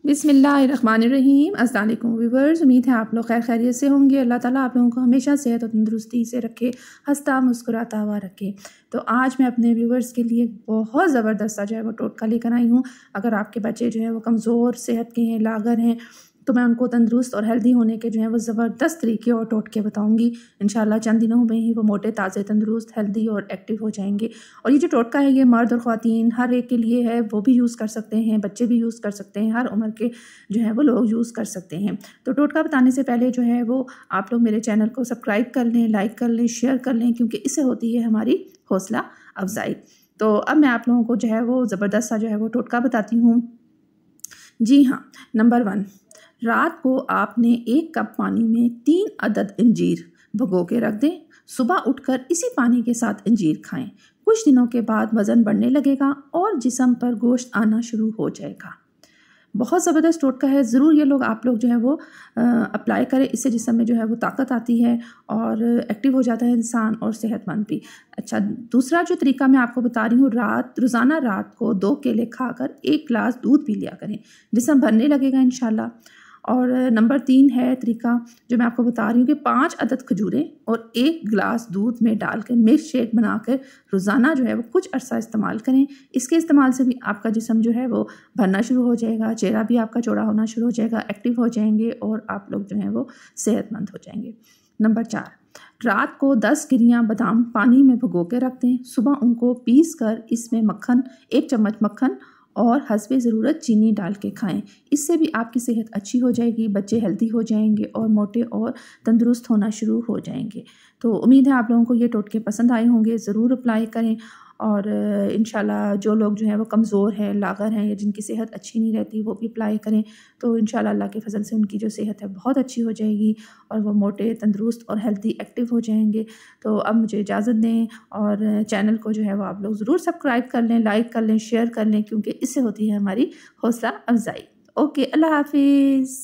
बिस्मिल्लाहिर्रहमानिर्रहीम। अस्सलाम वालेकुम व्यूअर्स, उम्मीद है आप लोग खैर खैरियत से होंगे। अल्लाह ताला आप लोगों को हमेशा सेहत और तंदुरुस्ती से रखे, हंसता मुस्कुराता हुआ रखे। तो आज मैं अपने व्यूअर्स के लिए बहुत ज़बरदस्त जो है वो टोटका लेकर आई हूँ। अगर आपके बच्चे जो है वो कमज़ोर सेहत के हैं, लागर हैं, तो मैं उनको तंदुरुस्त और हेल्दी होने के जो है वो ज़बरदस्त तरीके और टोटके बताऊंगी। इंशाल्लाह चंद दिनों में ही वो मोटे, ताज़े, तंदुरुस्त, हेल्दी और एक्टिव हो जाएंगे। और ये जो टोटका है ये मर्द और ख़वातीन हर एक के लिए है, वो भी यूज़ कर सकते हैं, बच्चे भी यूज़ कर सकते हैं, हर उम्र के जो है वो लोग यूज़ कर सकते हैं। तो टोटका बताने से पहले जो है वो आप लोग मेरे चैनल को सब्सक्राइब कर लें, लाइक कर लें, शेयर कर लें, क्योंकि इससे होती है हमारी हौसला अफजाई। तो अब मैं आप लोगों को जो है वो ज़बरदस्त सा जो है वो टोटका बताती हूँ। जी हाँ, नंबर 1, रात को आपने 1 कप पानी में 3 अदद अंजीर भिगो के रख दें। सुबह उठकर इसी पानी के साथ अंजीर खाएं। कुछ दिनों के बाद वज़न बढ़ने लगेगा और जिस्म पर गोश्त आना शुरू हो जाएगा। बहुत ज़बरदस्त टोटका है, ज़रूर ये लोग आप लोग जो है वो अप्लाई करें। इससे जिस्म में जो है वो ताकत आती है और एक्टिव हो जाता है इंसान और सेहतमंद भी। अच्छा, दूसरा जो तरीका मैं आपको बता रही हूँ, रोज़ाना रात को 2 केले खाकर 1 गिलास दूध पी लिया करें, जिस्म भरने लगेगा इंशाल्लाह। और नंबर 3 है तरीका जो मैं आपको बता रही हूँ कि 5 अदद खजूरें और 1 गिलास दूध में डालकर मिल्क शेक बनाकर रोज़ाना जो है वो कुछ अरसा इस्तेमाल करें। इसके इस्तेमाल से भी आपका जिस्म जो है वो भरना शुरू हो जाएगा, चेहरा भी आपका चौड़ा होना शुरू हो जाएगा, एक्टिव हो जाएंगे और आप लोग जो हैं वो सेहतमंद हो जाएंगे। नंबर 4, रात को 10 गिरियाँ बादाम पानी में भिगो के रख दें। सुबह उनको पीस कर इसमें 1 चम्मच मक्खन और हस्बे ज़रूरत चीनी डाल के खाएं। इससे भी आपकी सेहत अच्छी हो जाएगी, बच्चे हेल्दी हो जाएंगे और मोटे और तंदुरुस्त होना शुरू हो जाएंगे। तो उम्मीद है आप लोगों को ये टोटके पसंद आए होंगे, ज़रूर अप्लाई करें। और इंशाल्लाह जो लोग जो हैं वो कमज़ोर हैं, लागर हैं या जिनकी सेहत अच्छी नहीं रहती, वो भी अप्लाई करें। तो इंशाल्लाह अल्लाह के फजल से उनकी जो सेहत है बहुत अच्छी हो जाएगी और वो मोटे, तंदुरुस्त और हेल्दी एक्टिव हो जाएंगे। तो अब मुझे इजाज़त दें और चैनल को जो है वो आप लोग ज़रूर सब्सक्राइब कर लें, लाइक कर लें, शेयर कर लें, क्योंकि इससे होती है हमारी हौसला अफजाई। ओके, अल्लाह हाफिज़।